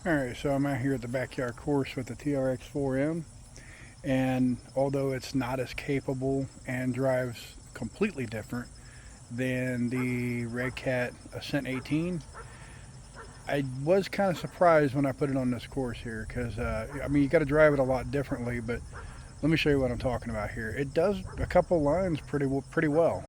Alright, so I'm out here at the backyard course with the TRX4M, and although it's not as capable and drives completely different than the Red Cat Ascent 18, I was kind of surprised when I put it on this course here because, I mean, you got to drive it a lot differently, but let me show you what I'm talking about here. It does a couple lines pretty well.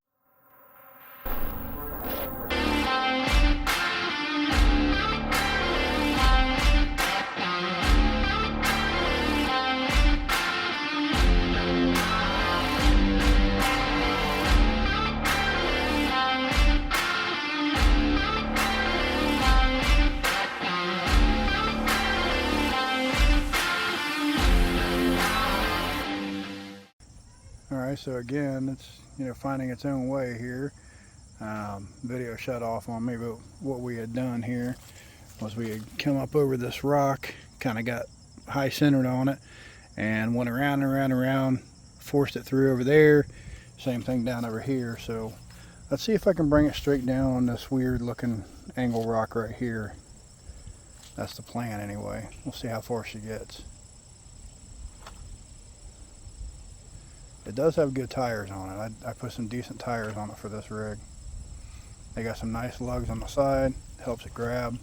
Alright, so again, it's finding its own way here. Video shut off on me, but what we had done here was we had come up over this rock, kind of got high centered on it, and went around and around and around, forced it through over there. Same thing down over here. So let's see if I can bring it straight down on this weird looking angle rock right here. That's the plan anyway. We'll see how far she gets. It does have good tires on it. I put some decent tires on it for this rig. They got some nice lugs on the side. Helps it grab.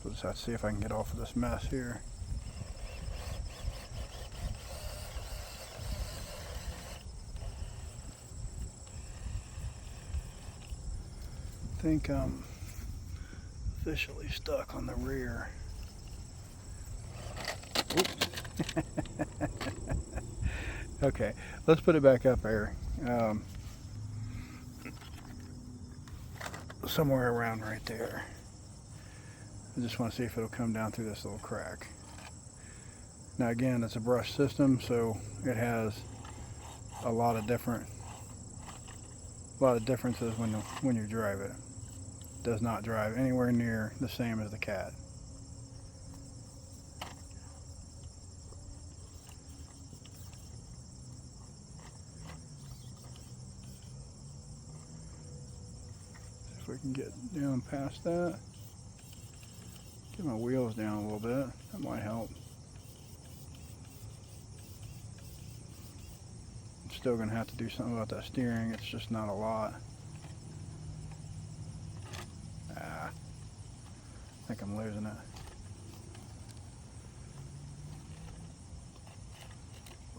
We'll just have to see if I can get off of this mess here. I think I'm officially stuck on the rear. Okay, let's put it back up there. Somewhere around right there. I just want to see if it'll come down through this little crack. Now again, it's a brush system, so it has a lot of differences when you drive it. It does not drive anywhere near the same as the Cat. If we can get down past that, get my wheels down a little bit, that might help. I'm still going to have to do something about that steering. It's just not a lot. I think I'm losing it.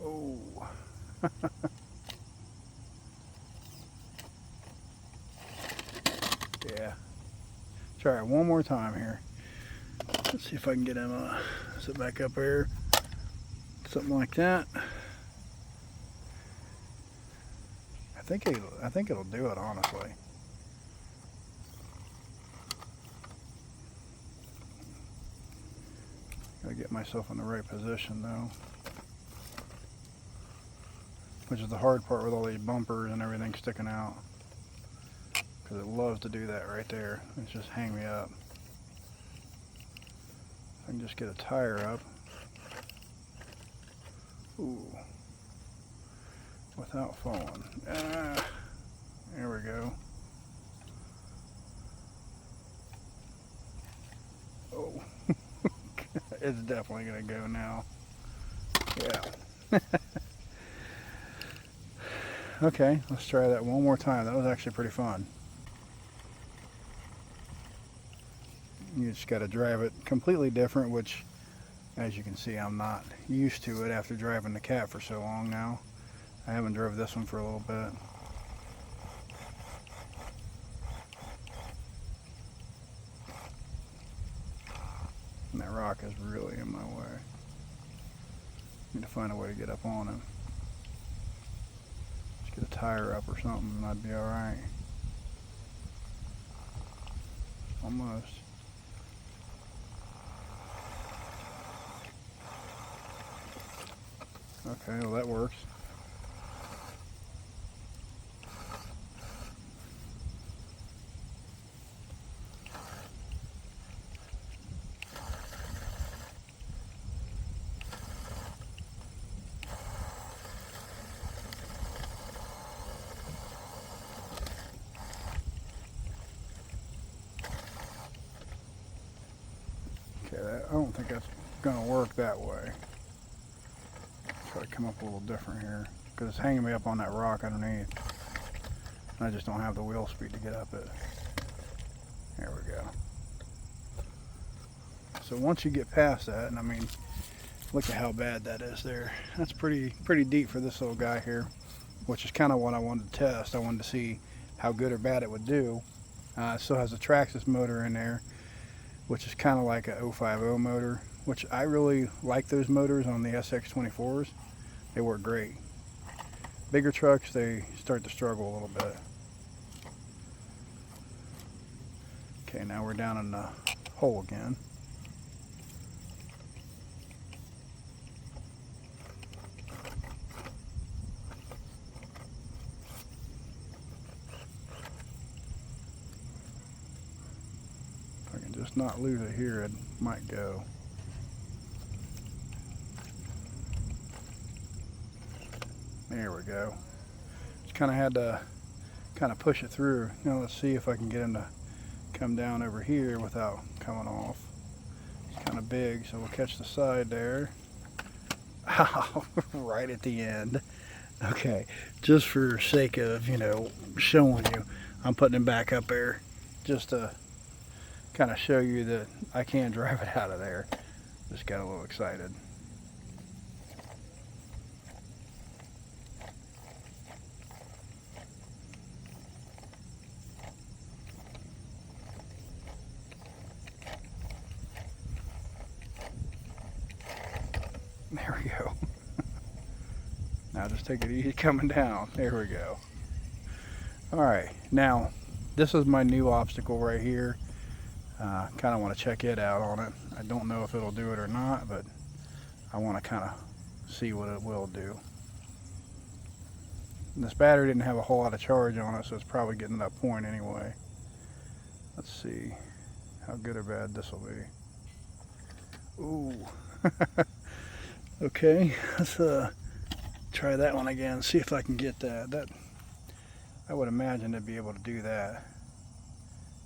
Oh. Yeah. Try it one more time here. Let's see if I can get him sit back up there. Something like that. I think it'll do it, honestly. Gotta get myself in the right position though, which is the hard part with all these bumpers and everything sticking out, because it loves to do that right there. It's just hang me up. I can just get a tire up. Ooh. Without falling. There we go. Oh. It's definitely going to go now. Yeah. Okay, let's try that one more time. That was actually pretty fun. You just got to drive it completely different, which, as you can see, I'm not used to it after driving the Cat for so long now. I haven't drove this one for a little bit. And that rock is really in my way. Need to find a way to get up on it. Just get a tire up or something and I'd be alright. Almost. Okay, well that works. that's gonna work that way. Try to come up a little different here because it's hanging me up on that rock underneath. I just don't have the wheel speed to get up it. There we go. So once you get past that, and I mean, look at how bad that is there. That's pretty deep for this little guy here, which is kind of what I wanted to test. I wanted to see how good or bad it would do. It still has a Traxxas motor in there, which is kind of like a 050 motor, which I really like those motors on the SX24s. They work great. Bigger trucks, they start to struggle a little bit. Okay, now we're down in the hole again. If I can just not lose it here, it might go. There we go. Just kind of had to push it through. Now let's see if I can get him to come down over here without coming off. It's kind of big, so we'll catch the side there. Right at the end. Okay, just for sake of, you know, showing you, I'm putting him back up there just to kind of show you that I can drive it out of there. Just got a little excited. There we go. Now just take it easy coming down. There we go. Alright, now this is my new obstacle right here. Kind of want to check it out on it. I don't know if it'll do it or not, but I want to kind of see what it will do. And this battery didn't have a whole lot of charge on it, so it's probably getting to that point anyway. Let's see how good or bad this will be. Ooh. Okay, let's try that one again, see if I can get that. I would imagine to be able to do that.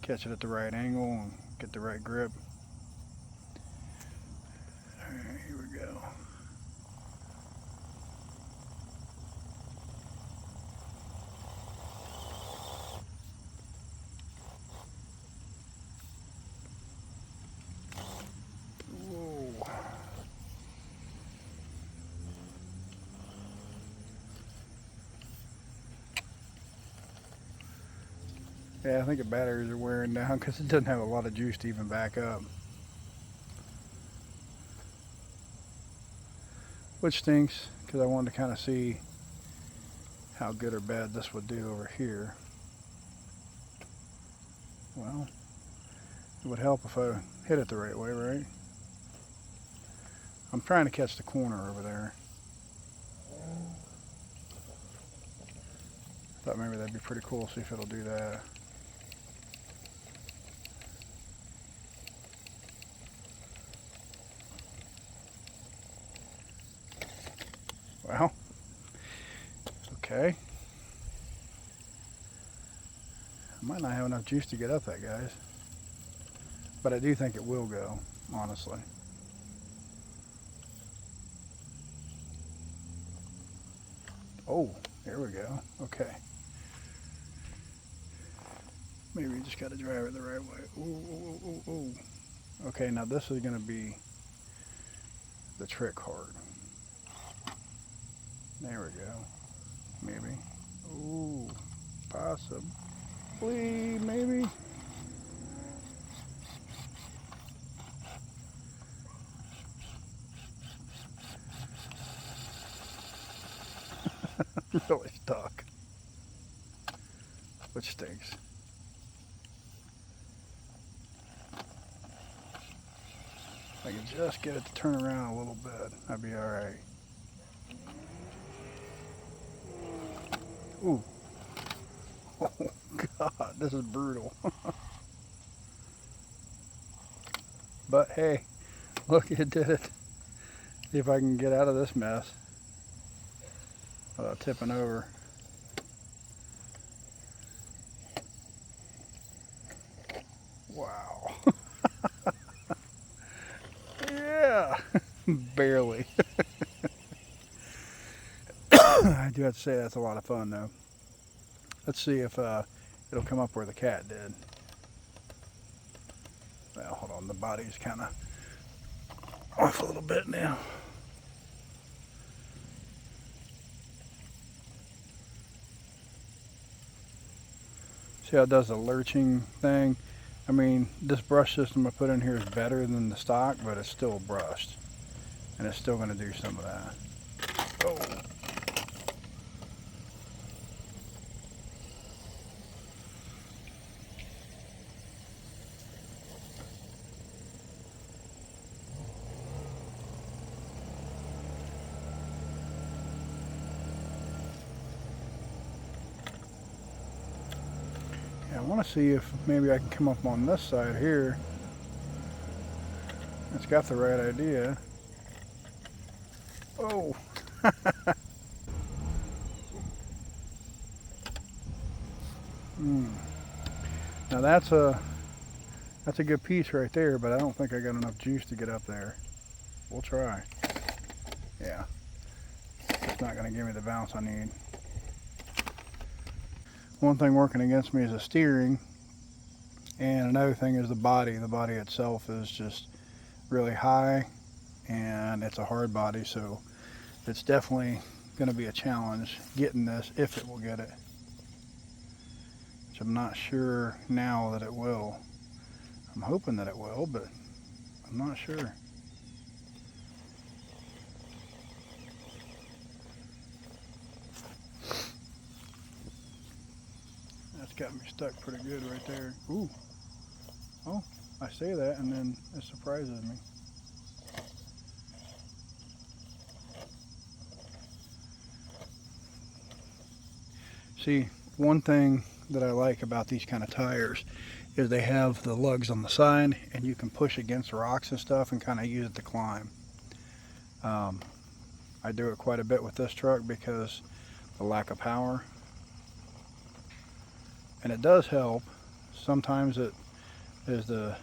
Catch it at the right angle and get the right grip. Alright, here we go. Whoa. Yeah, I think the batteries are wearing down because it doesn't have a lot of juice to even back up. Which stinks, because I wanted to kind of see how good or bad this would do over here. Well, it would help if I hit it the right way, right? I'm trying to catch the corner over there. Thought maybe that'd be pretty cool, see if it'll do that. Well, okay. I might not have enough juice to get up that, guys. But I do think it will go, honestly. Oh, there we go. Okay. Maybe you just got to drive it the right way. Ooh, ooh, ooh, ooh. Okay, now this is going to be the trick part. There we go. Maybe. Ooh, possibly, maybe. Really stuck. Which stinks. If I can just get it to turn around a little bit, I'd be alright. Ooh. Oh God, this is brutal. But hey, look, it did it. See if I can get out of this mess without tipping over. Wow. Yeah. Barely. I do have to say that's a lot of fun though. Let's see if it'll come up where the cat did. Well, hold on, the body's kind of off a little bit now. See how it does the lurching thing? I mean, this brush system I put in here is better than the stock, but it's still brushed. And it's still going to do some of that. Oh. I want to see if maybe I can come up on this side here. It's got the right idea. Oh. Now that's a good piece right there, but I don't think I got enough juice to get up there. We'll try. Yeah. It's not going to give me the bounce I need. One thing working against me is the steering, and another thing is the body. The body itself is just really high, and it's a hard body, so it's definitely going to be a challenge getting this, if it will get it. Which I'm not sure now that it will. I'm hoping that it will, but I'm not sure. That's got me stuck pretty good right there. Ooh. Oh, I say that and then it surprises me. See, one thing that I like about these kind of tires is they have the lugs on the side and you can push against rocks and stuff and kind of use it to climb. I do it quite a bit with this truck because the lack of power. And it does help. Sometimes it is the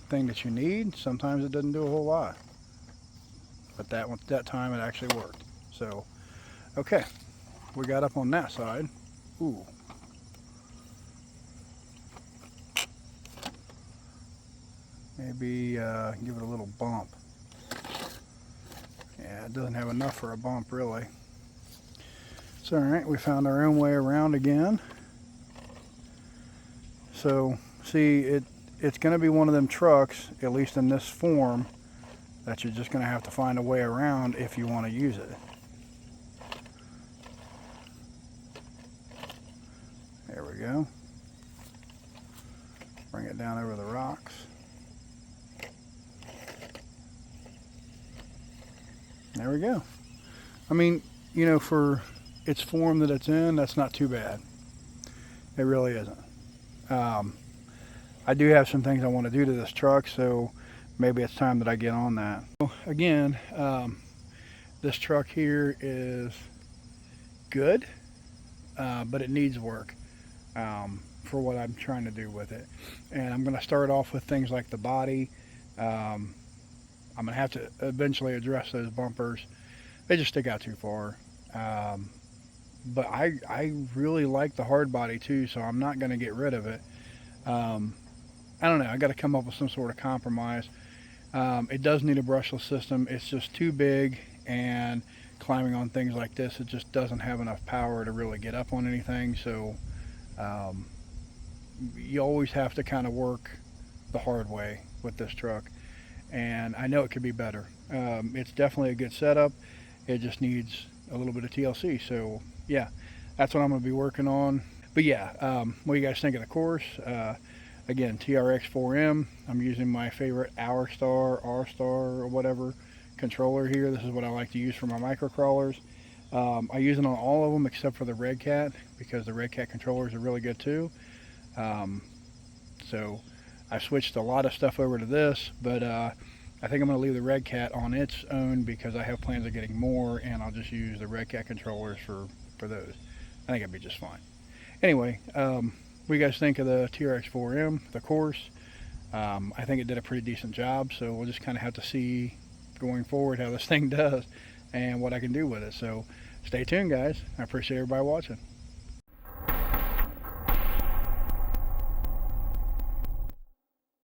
thing that you need. Sometimes it doesn't do a whole lot. But that time it actually worked. So, okay. We got up on that side. Ooh. Maybe give it a little bump. Yeah, it doesn't have enough for a bump really. It's alright, we found our own way around again. So, see, it's going to be one of them trucks, at least in this form, that you're just going to have to find a way around if you want to use it. There we go. Bring it down over the rocks. There we go. I mean, you know, for its form that it's in, that's not too bad. It really isn't. I do have some things I want to do to this truck, so maybe it's time that I get on that. So again, this truck here is good, but it needs work for what I'm trying to do with it. And I'm going to start off with things like the body. I'm going to have to eventually address those bumpers. They just stick out too far. But I really like the hard body too, so I'm not going to get rid of it. I don't know, I got to come up with some sort of compromise. It does need a brushless system. It's just too big, and climbing on things like this, it just doesn't have enough power to really get up on anything. So you always have to kind of work the hard way with this truck, and I know it could be better. It's definitely a good setup. It just needs a little bit of TLC. So yeah, that's what I'm going to be working on. But yeah, what do you guys think of the course? Again, TRX4M. I'm using my favorite R-Star, or whatever controller here. This is what I like to use for my microcrawlers. I use it on all of them except for the Red Cat, because the Red Cat controllers are really good too. So I switched a lot of stuff over to this, but I think I'm going to leave the Red Cat on its own because I have plans of getting more, and I'll just use the Red Cat controllers for those. I think it'd be just fine. Anyway, what do you guys think of the TRX4M, the course? I think it did a pretty decent job, so we'll just kind of have to see going forward how this thing does and what I can do with it. So stay tuned, guys. I appreciate everybody watching.